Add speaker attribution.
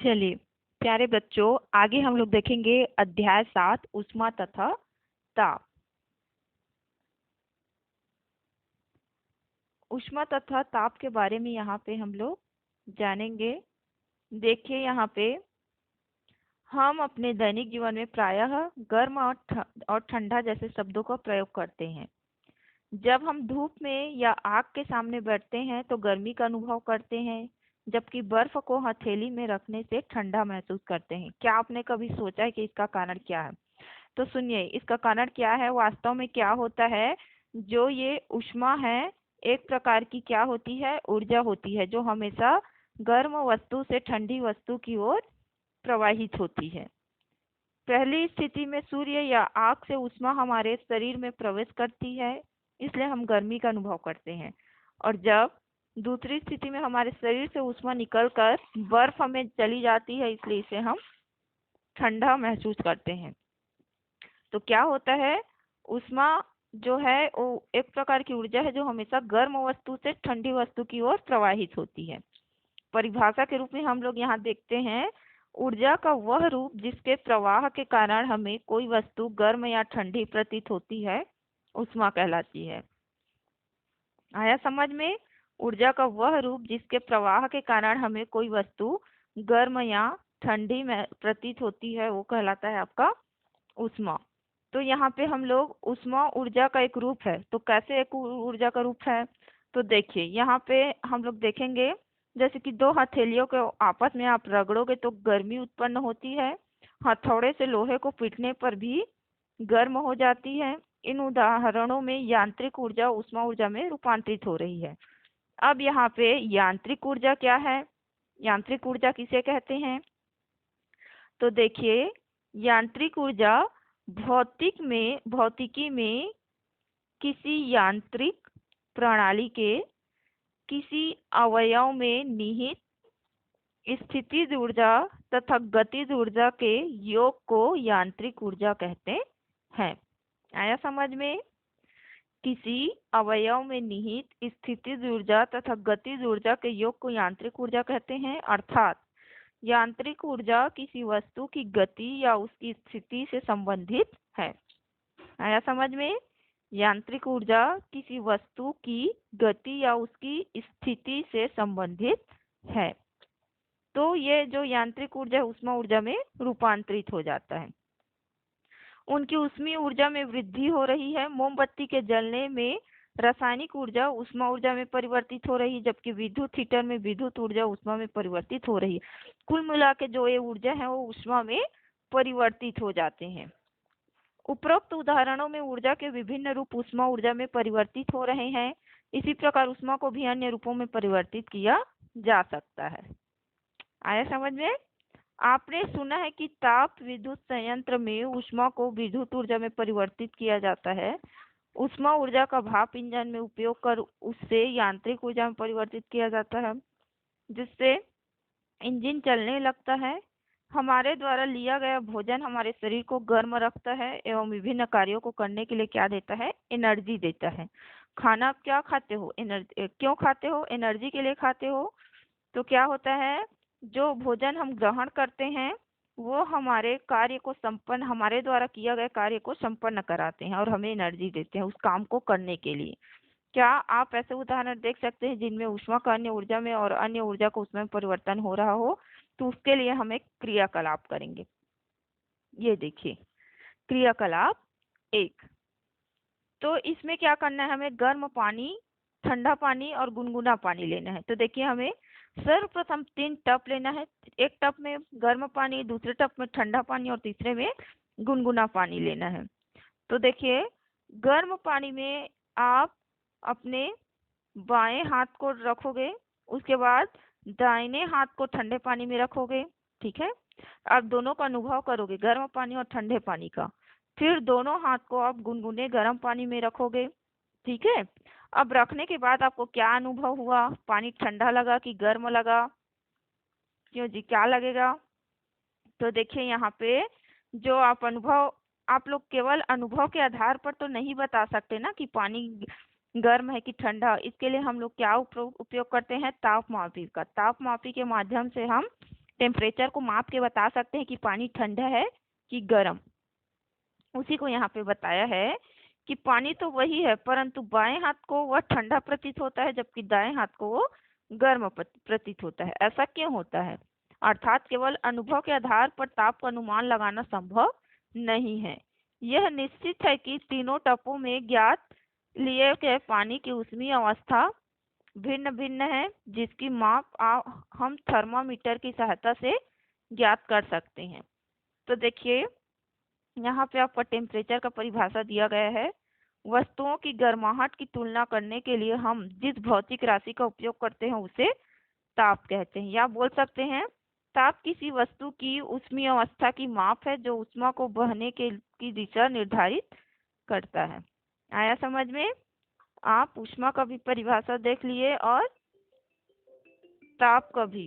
Speaker 1: चलिए प्यारे बच्चों, आगे हम लोग देखेंगे अध्याय 7 ऊष्मा तथा ताप। ऊष्मा तथा ताप के बारे में यहाँ पे हम लोग जानेंगे। देखिए यहाँ पे हम अपने दैनिक जीवन में प्रायः गर्म और ठंडा जैसे शब्दों का प्रयोग करते हैं। जब हम धूप में या आग के सामने बैठते हैं तो गर्मी का अनुभव करते हैं, जबकि बर्फ को हथेली में रखने से ठंडा महसूस करते हैं। क्या आपने कभी सोचा है कि इसका कारण क्या है? तो सुनिए, इसका कारण क्या है। वास्तव में क्या होता है, जो ये ऊष्मा है एक प्रकार की क्या होती है, ऊर्जा होती है, जो हमेशा गर्म वस्तु से ठंडी वस्तु की ओर प्रवाहित होती है। पहली स्थिति में सूर्य या आग से ऊष्मा हमारे शरीर में प्रवेश करती है, इसलिए हम गर्मी का अनुभव करते हैं। और जब दूसरी स्थिति में हमारे शरीर से ऊष्मा निकलकर बर्फ में चली जाती है, इसलिए इसे हम ठंडा महसूस करते हैं। तो क्या होता है, ऊष्मा जो है वो एक प्रकार की ऊर्जा है जो हमेशा गर्म वस्तु से ठंडी वस्तु की ओर प्रवाहित होती है। परिभाषा के रूप में हम लोग यहाँ देखते हैं, ऊर्जा का वह रूप जिसके प्रवाह के कारण हमें कोई वस्तु गर्म या ठंडी प्रतीत होती है, ऊष्मा कहलाती है। आया समझ में? ऊर्जा का वह रूप जिसके प्रवाह के कारण हमें कोई वस्तु गर्म या ठंडी प्रतीत होती है, वो कहलाता है आपका ऊष्मा। तो यहाँ पे हम लोग ऊष्मा ऊर्जा का एक रूप है। तो कैसे एक ऊर्जा का रूप है? तो देखिए यहाँ पे हम लोग देखेंगे, जैसे कि दो हथेलियों को आपस में आप रगड़ोगे तो गर्मी उत्पन्न होती है। हथौड़े से लोहे को पीटने पर भी गर्म हो जाती है। इन उदाहरणों में यांत्रिक ऊर्जा ऊष्मा ऊर्जा में रूपांतरित हो रही है। अब यहाँ पे यांत्रिक ऊर्जा क्या है, यांत्रिक ऊर्जा किसे कहते हैं? तो देखिए, यांत्रिक ऊर्जा भौतिकी में किसी यांत्रिक प्रणाली के किसी अवयव में निहित स्थितिज ऊर्जा तथा गतिज ऊर्जा के योग को यांत्रिक ऊर्जा कहते हैं। आया समझ में? किसी अवयव में निहित स्थितिज ऊर्जा तथा गतिज ऊर्जा के योग को यांत्रिक ऊर्जा कहते हैं। अर्थात यांत्रिक ऊर्जा किसी वस्तु की गति या उसकी स्थिति से संबंधित है। आया समझ में? यांत्रिक ऊर्जा किसी वस्तु की गति या उसकी स्थिति से संबंधित है। तो ये जो यांत्रिक ऊर्जा ऊष्मा ऊर्जा में रूपांतरित हो जाता है। उनकी ऊष्मीय ऊर्जा में वृद्धि हो रही है। मोमबत्ती के जलने में रासायनिक ऊर्जा ऊष्मा ऊर्जा में परिवर्तित हो रही है, जबकि विद्युत हीटर में विद्युत ऊर्जा ऊष्मा में परिवर्तित हो रही है। कुल मिला के जो ये ऊर्जा है वो ऊष्मा में परिवर्तित हो जाते हैं। उपरोक्त उदाहरणों में ऊर्जा के विभिन्न रूप ऊष्मा ऊर्जा में परिवर्तित हो रहे हैं। इसी प्रकार ऊष्मा को भी अन्य रूपों में परिवर्तित किया जा सकता है। आया समझ में? आपने सुना है कि ताप विद्युत संयंत्र में ऊष्मा को विद्युत ऊर्जा में परिवर्तित किया जाता है। ऊष्मा ऊर्जा का भाप इंजन में उपयोग कर उससे यांत्रिक ऊर्जा में परिवर्तित किया जाता है, जिससे इंजन चलने लगता है। हमारे द्वारा लिया गया भोजन हमारे शरीर को गर्म रखता है एवं विभिन्न कार्यों को करने के लिए क्या देता है? एनर्जी देता है। खाना क्या खाते हो? एनर्जी। क्यों खाते हो? एनर्जी के लिए खाते हो। तो क्या होता है, जो भोजन हम ग्रहण करते हैं वो हमारे कार्य को संपन्न, हमारे द्वारा किया गया कार्य को संपन्न कराते हैं और हमें एनर्जी देते हैं उस काम को करने के लिए। क्या आप ऐसे उदाहरण देख सकते हैं जिनमें ऊष्मा का अन्य ऊर्जा में और अन्य ऊर्जा को उसमें परिवर्तन हो रहा हो? तो उसके लिए हम एक क्रियाकलाप करेंगे। ये देखिए क्रियाकलाप 1। तो इसमें क्या करना है, हमें गर्म पानी, ठंडा पानी और गुनगुना पानी लेना है। तो देखिए हमें सर्वप्रथम 3 टप लेना है। एक टप में गर्म पानी, दूसरे टप में ठंडा पानी और तीसरे में गुनगुना पानी लेना है। तो देखिए गर्म पानी में आप अपने बाएं हाथ को रखोगे, उसके बाद दाहिने हाथ को ठंडे पानी में रखोगे। ठीक है, आप दोनों का अनुभव करोगे, गर्म पानी और ठंडे पानी का। फिर दोनों हाथ को आप गुनगुने गर्म पानी में रखोगे। ठीक है, अब रखने के बाद आपको क्या अनुभव हुआ? पानी ठंडा लगा कि गर्म लगा? क्यों जी, क्या लगेगा? तो देखिए यहाँ पे जो आप लोग केवल अनुभव के आधार पर तो नहीं बता सकते ना कि पानी गर्म है कि ठंडा। इसके लिए हम लोग क्या उपयोग करते हैं? तापमापी का। तापमापी के माध्यम से हम टेम्परेचर को माप के बता सकते हैं कि पानी ठंडा है कि गर्म। उसी को यहाँ पे बताया है कि पानी तो वही है, परंतु बाएं हाथ को वह ठंडा प्रतीत होता है जबकि दाएं हाथ को वो गर्म प्रतीत होता है। ऐसा क्यों होता है? अर्थात केवल अनुभव के आधार पर ताप का अनुमान लगाना संभव नहीं है। यह निश्चित है कि तीनों टपों में ज्ञात लिए गए पानी की ऊष्मीय अवस्था भिन्न भिन्न है, जिसकी माप हम थर्मामीटर की सहायता से ज्ञात कर सकते हैं। तो देखिए, यहाँ पे आपका टेम्परेचर का परिभाषा दिया गया है। वस्तुओं की गर्माहट की तुलना करने के लिए हम जिस भौतिक राशि का उपयोग करते हैं उसे ताप कहते हैं, या बोल सकते हैं ताप किसी वस्तु की ऊष्मीय अवस्था की माप है जो ऊष्मा को बहने की दिशा निर्धारित करता है। आया समझ में? आप ऊष्मा का भी परिभाषा देख लिए और ताप का भी।